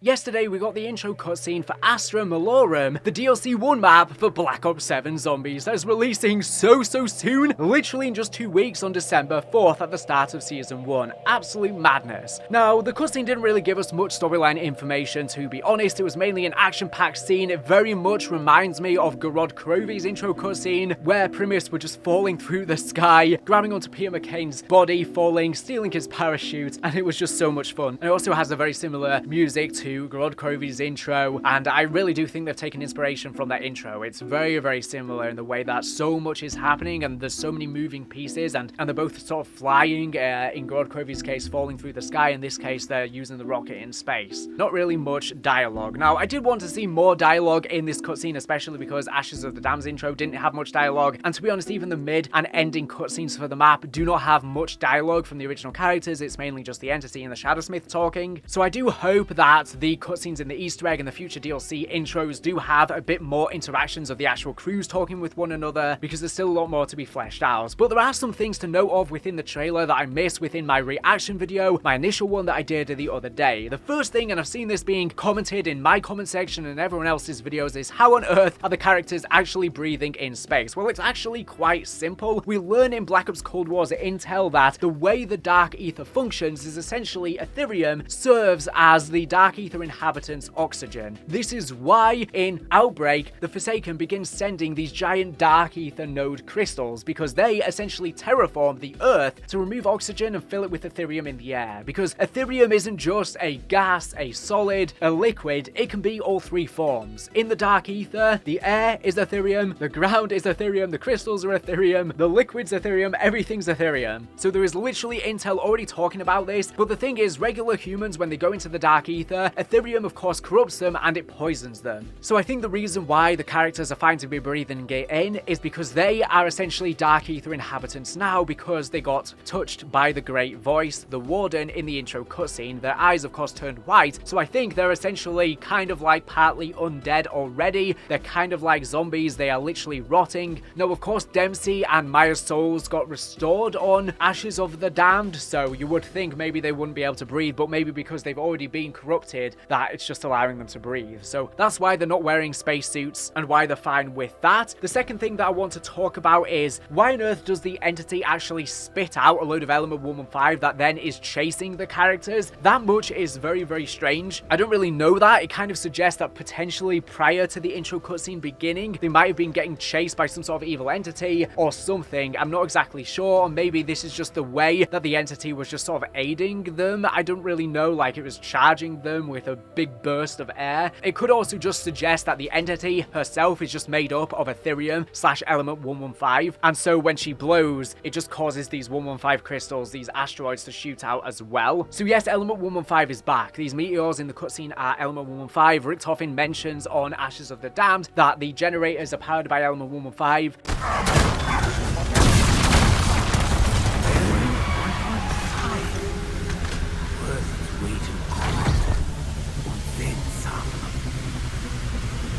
Yesterday we got the intro cutscene for Astra Malorum, the DLC 1 map for Black Ops 7 Zombies that is releasing so soon, literally in just 2 weeks on December 4th at the start of Season 1. Absolute madness. Now, the cutscene didn't really give us much storyline information, to be honest. It was mainly an action-packed scene. It very much reminds me of Gorod Krovi's intro cutscene, where Primus were just falling through the sky, grabbing onto Peter McCain's body, falling, stealing his parachute, and it was just so much fun. And it also has a very similar music to Gorod Krovi's intro, and I really do think they've taken inspiration from that intro. It's very similar in the way that so much is happening and there's so many moving pieces, and they're both sort of flying, in Gorod Krovi's case falling through the sky, in this case they're using the rocket in space. Not really much dialogue. Now, I did want to see more dialogue in this cutscene, especially because Ashes of the Dam's intro didn't have much dialogue, and to be honest, even the mid and ending cutscenes for the map do not have much dialogue from the original characters. It's mainly just the entity and the Shadowsmith talking. So I do hope that the cutscenes in the Easter egg and the future DLC intros do have a bit more interactions of the actual crews talking with one another, because there's still a lot more to be fleshed out. But there are some things to note of within the trailer that I missed within my reaction video, my initial one that I did the other day. The first thing, and I've seen this being commented in my comment section and everyone else's videos, is how on earth are the characters actually breathing in space? Well, it's actually quite simple. We learn in Black Ops Cold War's intel that the way the dark ether functions is essentially Ethereum serves as the dark ether inhabitants' oxygen. This is why in Outbreak the Forsaken begins sending these giant dark ether node crystals, because they essentially terraform the earth to remove oxygen and fill it with Ethereum in the air, because Ethereum isn't just a gas, a solid, a liquid, it can be all three forms. In the dark ether, the air is Ethereum, the ground is Ethereum, the crystals are Ethereum, the liquid's Ethereum, everything's Ethereum. So there is literally intel already talking about this, but the thing is, regular humans, when they go into the dark ether, Ethereum of course corrupts them and it poisons them. So I think the reason why the characters are fine to be breathing it in is because they are essentially dark ether inhabitants now, because they got touched by the Great Voice, the Warden, in the intro cutscene. Their eyes of course turned white, so I think they're essentially kind of like partly undead already. They're kind of like zombies, they are literally rotting. Now of course Dempsey and Maya's souls got restored on Ashes of the Damned, so you would think maybe they wouldn't be able to breathe, but maybe because they've already been corrupted that it's just allowing them to breathe. So that's why they're not wearing spacesuits and why they're fine with that. The second thing that I want to talk about is, why on earth does the entity actually spit out a load of Element 115 that then is chasing the characters? That much is very strange. I don't really know that. It kind of suggests that potentially prior to the intro cutscene beginning, they might have been getting chased by some sort of evil entity or something. I'm not exactly sure, or maybe this is just the way that the entity was just sort of aiding them. I don't really know, like it was charging them with a big burst of air. It could also just suggest that the entity herself is just made up of Ethereum / Element 115, and so when she blows, it just causes these 115 crystals, these asteroids, to shoot out as well. So yes, Element 115 is back. These meteors in the cutscene are Element 115. Richtofen mentions on Ashes of the Damned that the generators are powered by Element 115.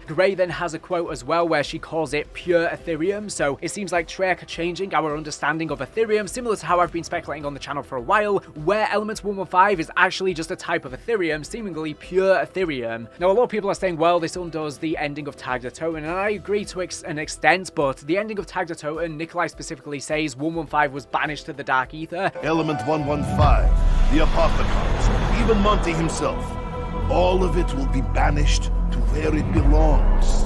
Gray then has a quote as well where she calls it pure Ethereum, so it seems like Treyarch are changing our understanding of Ethereum, similar to how I've been speculating on the channel for a while, where Element 115 is actually just a type of Ethereum, seemingly pure Ethereum. Now, a lot of people are saying, well, this undoes the ending of Tag the Totem, and I agree to an extent, but the ending of Tag the Totem, Nikolai specifically says 115 was banished to the Dark Ether. Element 115, the Apothecars, even Monty himself, all of it will be banished to where it belongs.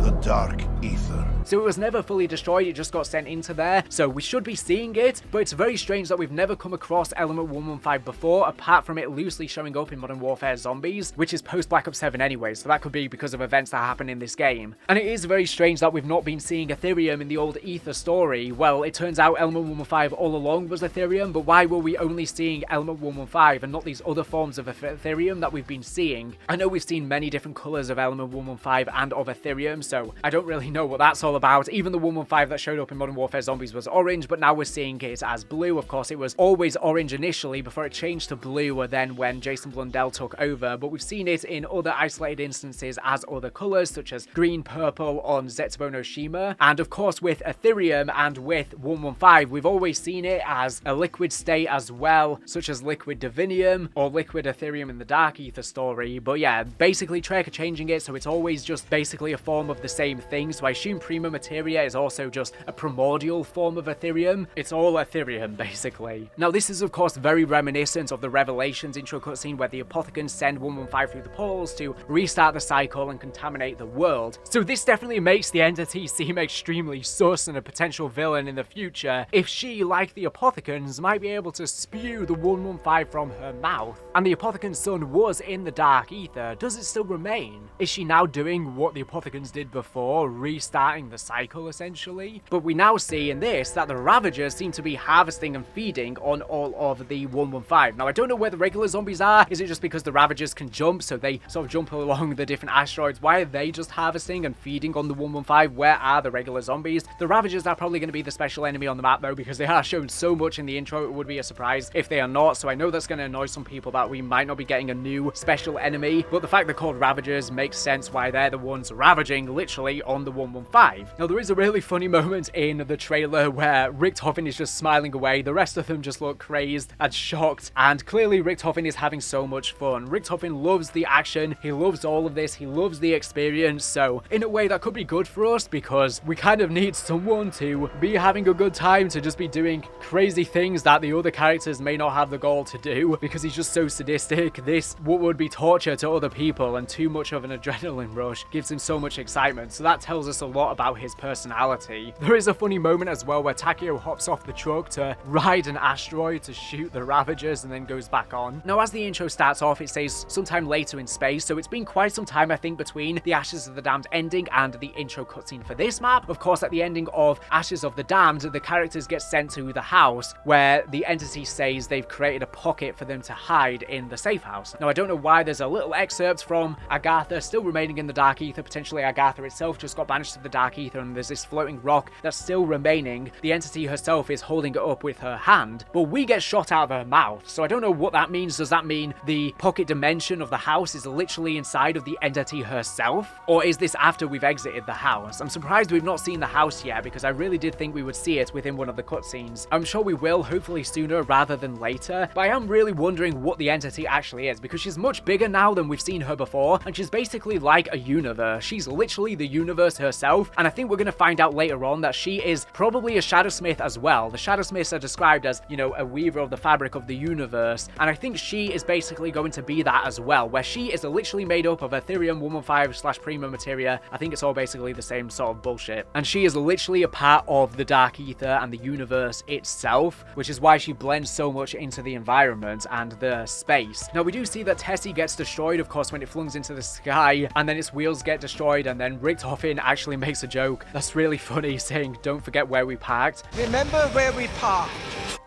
The Dark Ether. So it was never fully destroyed, it just got sent into there, so we should be seeing it, but it's very strange that we've never come across Element 115 before, apart from it loosely showing up in Modern Warfare Zombies, which is post Black Ops 7 anyway, so that could be because of events that happen in this game. And it is very strange that we've not been seeing Ethereum in the old Ether story. Well, it turns out Element 115 all along was Ethereum, but why were we only seeing Element 115 and not these other forms of Ethereum that we've been seeing? I know we've seen many different colors of Element 115 and of Ethereum, so I don't really know what that's all all about. Even the 115 that showed up in Modern Warfare Zombies was orange, but now we're seeing it as blue. Of course, it was always orange initially before it changed to blue, then when Jason Blundell took over, but we've seen it in other isolated instances as other colors, such as green, purple on Zetsubo no Shima, and of course with Ethereum and with 115, we've always seen it as a liquid state as well, such as liquid Divinium or liquid Ethereum in the Dark Ether story. But yeah, basically Treyarch are changing it, so it's always just basically a form of the same thing. So I assume Prima Materia is also just a primordial form of Ethereum. It's all Ethereum, basically. Now, this is of course very reminiscent of the Revelations intro cutscene where the Apothecans send 115 through the portals to restart the cycle and contaminate the world. So this definitely makes the entity seem extremely sus and a potential villain in the future if she, like the Apothecans, might be able to spew the 115 from her mouth. And the Apothecan's son was in the Dark Ether. Does it still remain? Is she now doing what the Apothecans did before, restarting the cycle essentially? But we now see in this that the Ravagers seem to be harvesting and feeding on all of the 115. Now, I don't know where the regular zombies are. Is it just because the Ravagers can jump, so they sort of jump along the different asteroids? Why are they just harvesting and feeding on the 115? Where are the regular zombies? The Ravagers are probably going to be the special enemy on the map though, because they are shown so much in the intro. It would be a surprise if they are not, so I know that's going to annoy some people that we might not be getting a new special enemy, but the fact they're called Ravagers makes sense why they're the ones ravaging literally on the 115. Now, there is a really funny moment in the trailer where Richtofen is just smiling away. The rest of them just look crazed and shocked, and clearly Richtofen is having so much fun. Richtofen loves the action, he loves all of this, he loves the experience, so in a way that could be good for us because we kind of need someone to be having a good time, to just be doing crazy things that the other characters may not have the goal to do because he's just so sadistic. This what would be torture to other people, and too much of an adrenaline rush gives him so much excitement, so that tells us a lot about his personality. There is a funny moment as well where Takeo hops off the truck to ride an asteroid to shoot the Ravagers and then goes back on. Now, as the intro starts off, it says sometime later in space, so it's been quite some time I think between the Ashes of the Damned ending and the intro cutscene for this map. Of course, at the ending of Ashes of the Damned, the characters get sent to the house where the entity says they've created a pocket for them to hide in the safe house. Now, I don't know why there's a little excerpt from Agatha still remaining in the Dark Ether. Potentially Agatha itself just got banished to the Dark Ether and there's this floating rock that's still remaining. The entity herself is holding it up with her hand, but we get shot out of her mouth, so I don't know what that means. Does that mean the pocket dimension of the house is literally inside of the entity herself, or is this after we've exited the house? I'm surprised we've not seen the house yet because I really did think we would see it within one of the cutscenes. I'm sure we will, hopefully sooner rather than later, but I am really wondering what the entity actually is because she's much bigger now than we've seen her before, and she's basically like a universe. She's literally the universe herself, and I think we're going to find out later on that she is probably a Shadowsmith as well. The Shadowsmiths are described as, you know, a weaver of the fabric of the universe, and I think she is basically going to be that as well, where she is literally made up of Ethereum, 115 / Prima Materia. I think it's all basically the same sort of bullshit, and she is literally a part of the Dark Ether and the universe itself, which is why she blends so much into the environment and the space. Now, we do see that Tessie gets destroyed, of course, when it flings into the sky, and then its wheels get destroyed, and then Richtofen actually makes a joke that's really funny, saying, "Don't forget where we parked." Remember where we parked.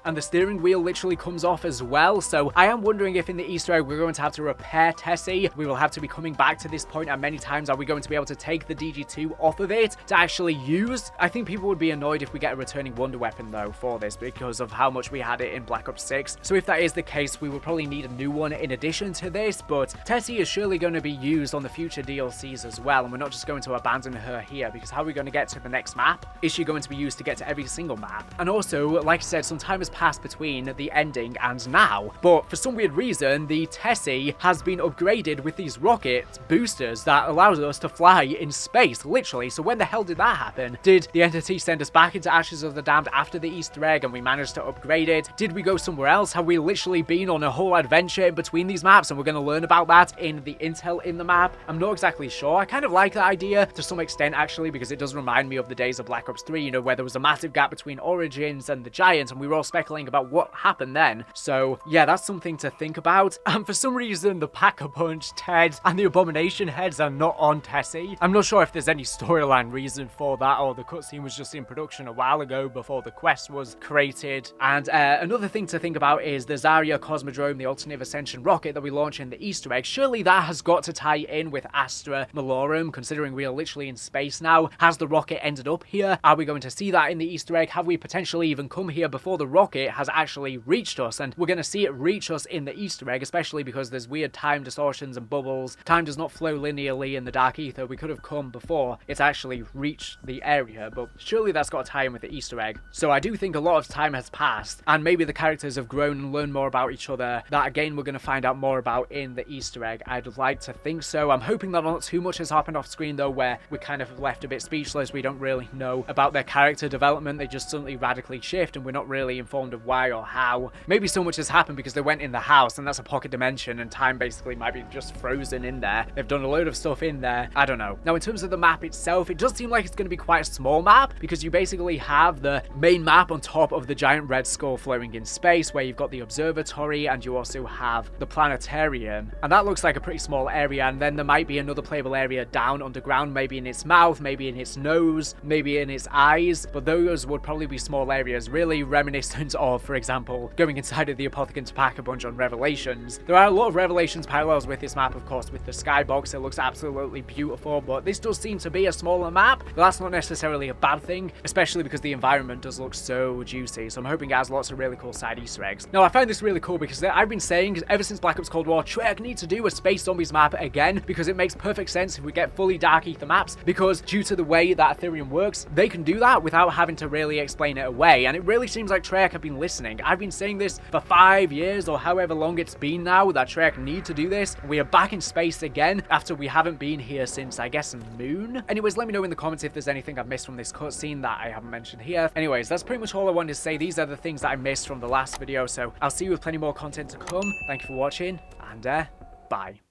And the steering wheel literally comes off as well, so I am wondering if in the Easter egg we're going to have to repair Tessie. We will have to be coming back to this point at many times. Are we going to be able to take the DG2 off of it to actually use? I think people would be annoyed if we get a returning wonder weapon though for this because of how much we had it in Black Ops 6. So if that is the case, we will probably need a new one in addition to this, but Tessie is surely going to be used on the future DLCs as well, and we're not just going to abandon her here, because how are we going to get to the next map? Is she going to be used to get to every single map? And also, like I said, some time has passed between the ending and now, but for some weird reason the Tessie has been upgraded with these rocket boosters that allows us to fly in space, literally. So when the hell did that happen? Did the entity send us back into Ashes of the Damned after the Easter egg and we managed to upgrade it? Did we go somewhere else? Have we literally been on a whole adventure in between these maps and we're going to learn about that in the intel in the map? I'm not exactly sure. I kind of like that idea to some extent actually, because it does remind me of the days of Black Ops 3, you know, where there was a massive gap between Origins and the Giants and we were all speculating speckling about what happened then. So yeah, that's something to think about. And for some reason, the Pack-a-Punch, Ted, and the Abomination heads are not on Tessie. I'm not sure if there's any storyline reason for that, or the cutscene was just in production a while ago before the quest was created. And another thing to think about is the Zarya Cosmodrome, the Alternative Ascension rocket that we launch in the Easter egg. Surely that has got to tie in with Astra Malorum, considering we are literally in space now. Has the rocket ended up here? Are we going to see that in the Easter egg? Have we potentially even come here before the rocket has actually reached us? And we're going to see it reach us in the Easter egg, especially because there's weird time distortions and bubbles. Time does not flow linearly in the Dark Ether. We could have come before it's actually reached the area, but surely that's got to tie in with the Easter egg. So I do think a lot of time has passed, and maybe the characters have grown and learned more about each other. That again, we're going to find out more about in the Easter egg. I'd like to think so. I'm hoping that not too much has happened off screen though, where we kind of left a bit speechless. We don't really know about their character development. They just suddenly radically shift and we're not really informed of why or how. Maybe so much has happened because they went in the house and that's a pocket dimension and time basically might be just frozen in there. They've done a load of stuff in there. I don't know. Now in terms of the map itself, it does seem like it's going to be quite a small map because you basically have the main map on top of the giant red skull floating in space, where you've got the observatory and you also have the planetarium, and that looks like a pretty small area. And then there might be another playable area down underground, maybe in its mouth, maybe in its nose, maybe in its eyes, but those would probably be small areas, really reminiscent of, for example, going inside of the Apothecant Pack-a-Punch on Revelations. There are a lot of Revelations parallels with this map, of course, with the skybox. It looks absolutely beautiful, but this does seem to be a smaller map, but that's not necessarily a bad thing, especially because the environment does look so juicy. So I'm hoping it has lots of really cool side Easter eggs. Now I find this really cool because I've been saying ever since Black Ops Cold War, Treyarch needs to do a Space Zombies map again, because it makes perfect sense if we get fully Dark Ether maps, because due to the way that Ethereum works, they can do that without having to really explain it away. And it really seems like Treyarch have been listening. I've been saying this for 5 years or however long it's been now, that Treyarch need to do this. We are back in space again after we haven't been here since, I guess, Moon. Anyways, let me know in the comments if there's anything I've missed from this cutscene that I haven't mentioned here. Anyways, that's pretty much all I wanted to say. These are the things that I missed from the last video, so I'll see you with plenty more content to come. Thank you for watching, and bye.